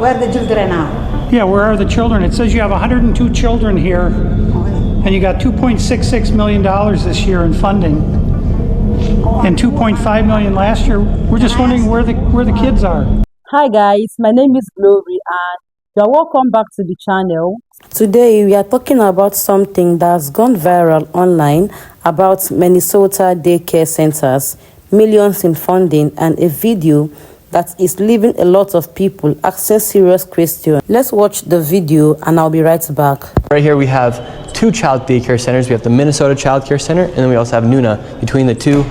Where the children are? Yeah, where are the children? It says you have 102 children here, and you got $2.66 million this year in funding, and $2.5 million last year. We're just wondering where the kids are. Hi guys, my name is Glory and you're welcome back to the channel. Today we are talking about something that's gone viral online about Minnesota daycare centers, millions in funding, and a video that is leaving a lot of people asking serious questions. Let's watch the video and I'll be right back. Right here we have two child daycare centers. We have the Minnesota Childcare Center, and then we also have Nuna. Between the two,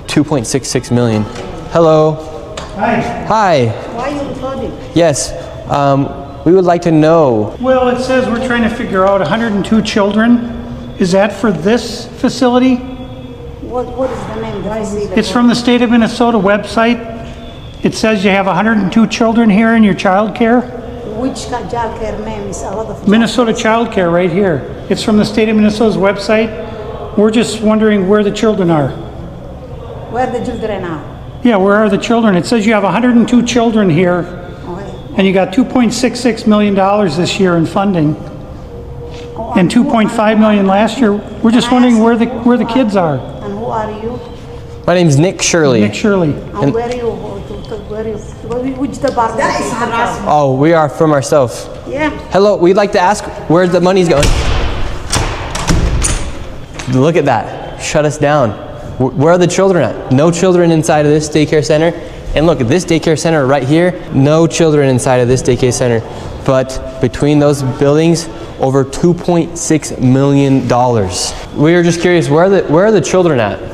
$2.66 million. Hello. Hi. Hi. Why are you recording? Yes. We would like to know. Well, it says we're trying to figure out 102 children. Is that for this facility? What is the name? Why is it? It's from the state of Minnesota website. It says you have 102 children here in your child care. Which childcare name is a lot of Minnesota Childcare right here. It's from the state of Minnesota's website. We're just wondering where the children are. Where the children are? Yeah, where are the children? It says you have 102 children here, and you got $2.66 million this year in funding, and $2.5 million last year. We're just wondering where the kids are. And who are you? My name's Nick Shirley. Nick Shirley. And where are you? Which department? That is harassment. Oh, we are from ourselves. Yeah. Hello, we'd like to ask where the money's going. Look at that. Shut us down. Where are the children at? No children inside of this daycare center. And look at this daycare center right here. No children inside of this daycare center. But between those buildings, over $2.6 million. We were just curious, where are the children at?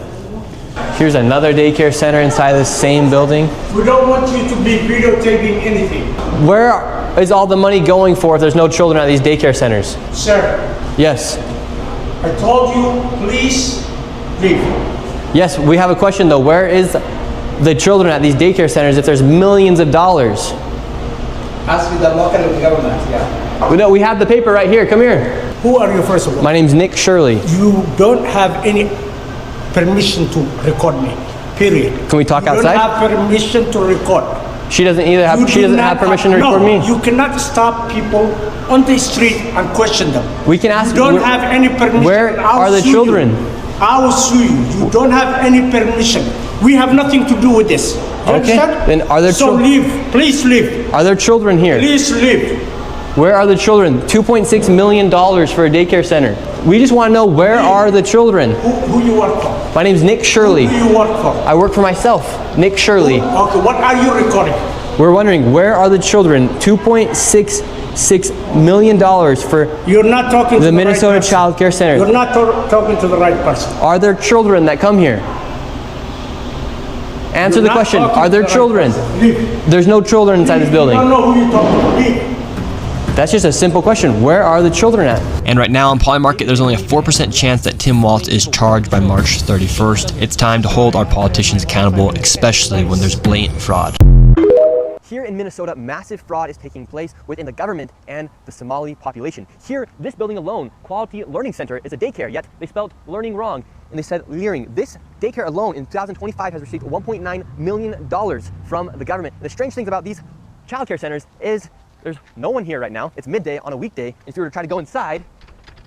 Here's another daycare center inside this same building. We don't want you to be videotaping anything. Where is all the money going for if there's no children at these daycare centers? Sir, Yes. I told you, please leave. Yes, we have a question though. Where is the children at these daycare centers if there's millions of dollars? Ask with the local government, yeah. We have the paper right here. Come here. Who are you, first of all? My name's Nick Shirley. You don't have any permission to record me, period. Can we talk outside? You don't have permission to record. She doesn't either have. She doesn't have permission to record me. You cannot stop people on the street and question them. We can ask. You don't have any permission. Where are the children? I will sue you. You don't have any permission. We have nothing to do with this. You understand? Then are there so leave. Please leave. Are there children here? Please leave. Where are the children? $2.6 million for a daycare center. We just want to know where are the children. Who you work for? My name's Nick Shirley. Who do you work for? I work for myself, Nick Shirley. Okay, what are you recording? We're wondering, where are the children? $2.66 million for You're not talking to the the Minnesota right person. Child Care Center. You're not talking to the right person. Are there children that come here? Answer You're the not question. talking Are to there the right children? person. Leave. There's no children inside this I building. don't know who you're talking to. Leave. That's just a simple question. Where are the children at? And right now in Polymarket, there's only a 4% chance that Tim Walz is charged by March 31st. It's time to hold our politicians accountable, especially when there's blatant fraud. Here in Minnesota, massive fraud is taking place within the government and the Somali population. Here, this building alone, Quality Learning Center, is a daycare, yet they spelled learning wrong, and they said leering. This daycare alone in 2025 has received $1.9 million from the government. And the strange things about these childcare centers is there's no one here right now. It's midday on a weekday. If you were to try to go inside,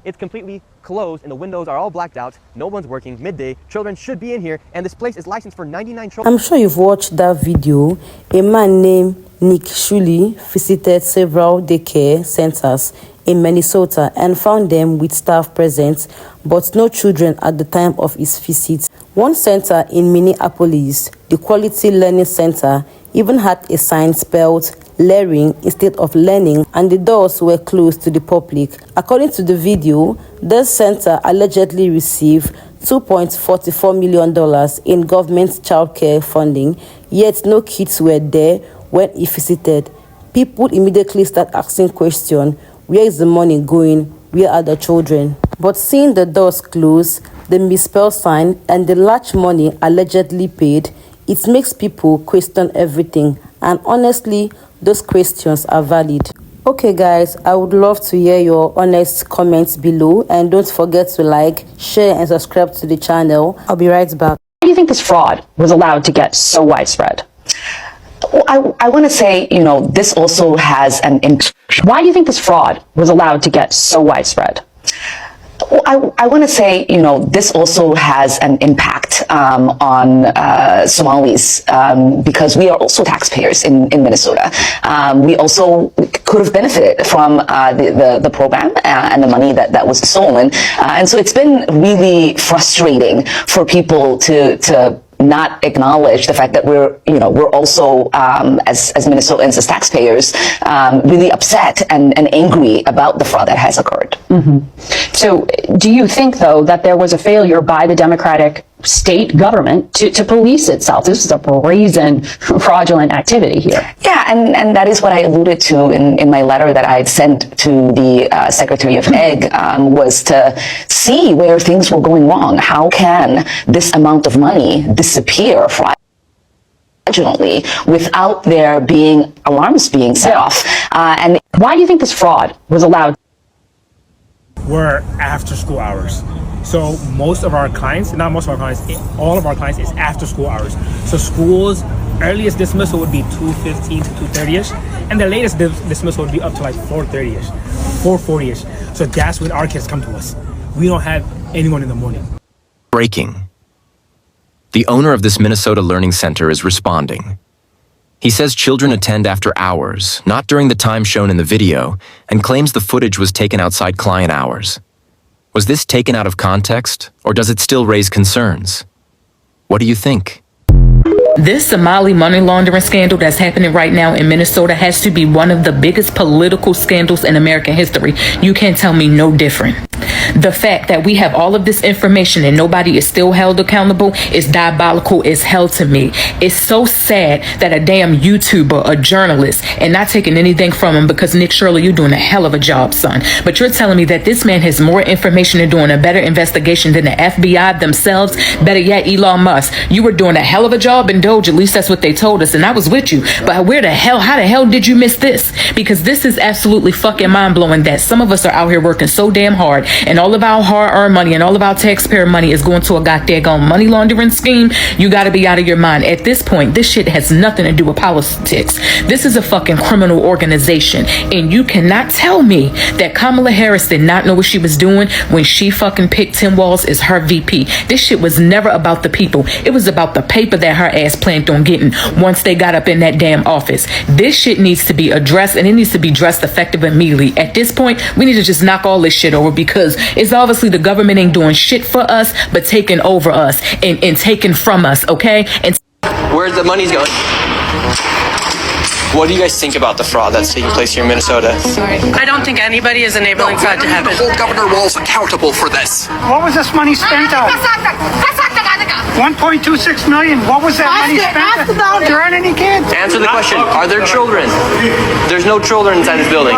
it's completely closed and the windows are all blacked out. No one's working. Midday. Children should be in here, and this place is licensed for 99 children. I'm sure you've watched that video. A man named Nick Shirley visited several daycare centers in Minnesota and found them with staff present, but no children at the time of his visit. One center in Minneapolis, the Quality Learning Center, even had a sign spelled learning instead of learning, and the doors were closed to the public. According to the video, the center allegedly received $2.44 million in government child care funding, yet no kids were there when he visited. People immediately start asking questions: where is the money going? Where are the children? But seeing the doors closed, the misspelled sign, and the large money allegedly paid, it makes people question everything. And honestly, those questions are valid. Okay guys, I would love to hear your honest comments below, and don't forget to like, share and subscribe to the channel. I'll be right back. Why do you think this fraud was allowed to get so widespread? I want to say, this also has an impact. Why do you think this fraud was allowed to get so widespread? I want to say, this also has an impact on Somalis because we are also taxpayers in Minnesota. We also could have benefited from the program and the money that was stolen. And so it's been really frustrating for people to not acknowledge the fact that we're also as Minnesotans, as taxpayers, really upset and angry about the fraud that has occurred. So do you think, though, that there was a failure by the Democratic state government to police itself? This is a brazen, fraudulent activity here. Yeah, and that is what I alluded to in my letter that I had sent to the Secretary of Ag, was to see where things were going wrong. How can this amount of money disappear fraudulently without there being alarms being set off? And why do you think this fraud was allowed? We're after school hours. So most of our clients, not most of our clients, all of our clients is after school hours. So schools, earliest dismissal would be 2:15 to 2:30ish, and the latest dismissal would be up to like 4:30ish, 4:40ish. So that's when our kids come to us. We don't have anyone in the morning. Breaking. The owner of this Minnesota Learning Center is responding. He says children attend after hours, not during the time shown in the video, and claims the footage was taken outside client hours. Was this taken out of context, or does it still raise concerns? What do you think? This Somali money laundering scandal that's happening right now in Minnesota has to be one of the biggest political scandals in American history. You can't tell me no different. The fact that we have all of this information and nobody is still held accountable is diabolical as hell to me. It's so sad that a damn YouTuber, a journalist, and not taking anything from him, because Nick Shirley, you're doing a hell of a job, son. But you're telling me that this man has more information and doing a better investigation than the FBI themselves. Better yet, Elon Musk. You were doing a hell of a job in Doge, at least that's what they told us, and I was with you. But how the hell did you miss this? Because this is absolutely fucking mind-blowing that some of us are out here working so damn hard, and all of our hard-earned money and all of our taxpayer money is going to a goddamn money laundering scheme. You gotta be out of your mind. At this point, this shit has nothing to do with politics. This is a fucking criminal organization, and you cannot tell me that Kamala Harris did not know what she was doing when she fucking picked Tim Walz as her VP. This shit was never about the people. It was about the paper that her ass planned on getting once they got up in that damn office. This shit needs to be addressed, and it needs to be addressed effective immediately. At this point, we need to just knock all this shit over, because it's obviously the government ain't doing shit for us, but taking over us and taking from us, okay? And Where's the money's going? What do you guys think about the fraud that's taking place here in Minnesota? I don't think anybody is enabling fraud to happen. Hold Governor Walz accountable for this. What was this money spent on? 1.26 million. What was that money spent on? There aren't any kids. Answer the question. Are there children? There's no children inside this building.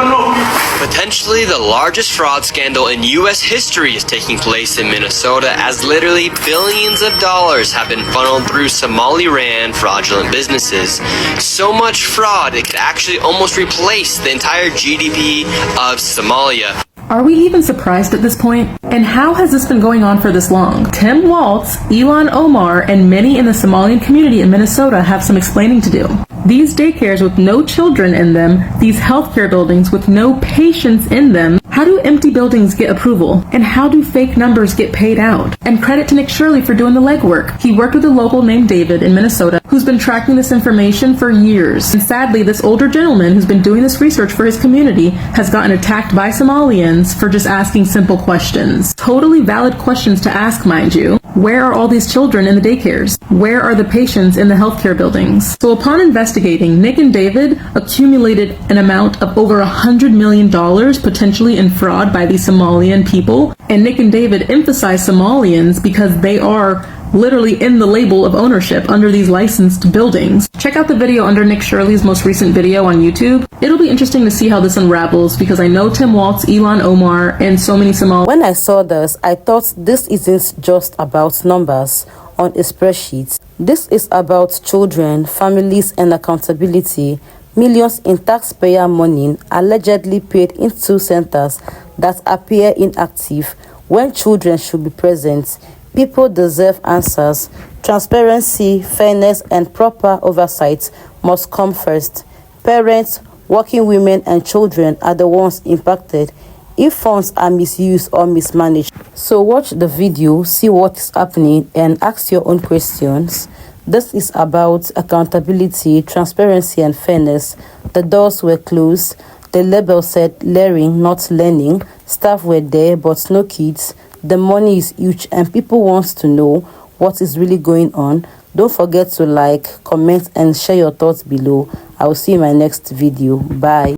Potentially the largest fraud scandal in U.S. history is taking place in Minnesota, as literally billions of dollars have been funneled through Somali-ran fraudulent businesses. So much fraud, it could actually almost replace the entire GDP of Somalia. Are we even surprised at this point? And how has this been going on for this long? Tim Walz, Ilhan Omar, and many in the Somalian community in Minnesota have some explaining to do. These daycares with no children in them, these healthcare buildings with no patients in them, how do empty buildings get approval? And how do fake numbers get paid out? And credit to Nick Shirley for doing the legwork. He worked with a local named David in Minnesota who's been tracking this information for years. And sadly, this older gentleman who's been doing this research for his community has gotten attacked by Somalians for just asking simple questions. Totally valid questions to ask, mind you. Where are all these children in the daycares? Where are the patients in the healthcare buildings? So upon investigating, Nick and David accumulated an amount of over $100 million potentially in fraud by the Somalian people. And Nick and David emphasize Somalians because they are literally in the label of ownership under these licensed buildings. Check out the video under Nick Shirley's most recent video on YouTube. It'll be interesting to see how this unravels, because I know Tim Walz, Ilhan Omar, and so many Somalians. When I saw this, I thought this isn't just about numbers on a spreadsheet. This is about children, families, and accountability. Millions in taxpayer money allegedly paid into centers that appear inactive when children should be present. People deserve answers. Transparency, fairness, and proper oversight must come first. Parents, working women, and children are the ones impacted if funds are misused or mismanaged. So watch the video, see what is happening, and ask your own questions. This is about accountability, transparency, and fairness. The doors were closed. The label said learning, not learning. Staff were there, but no kids. The money is huge, and people want to know what is really going on. Don't forget to like, comment, and share your thoughts below. I will see you in my next video. Bye.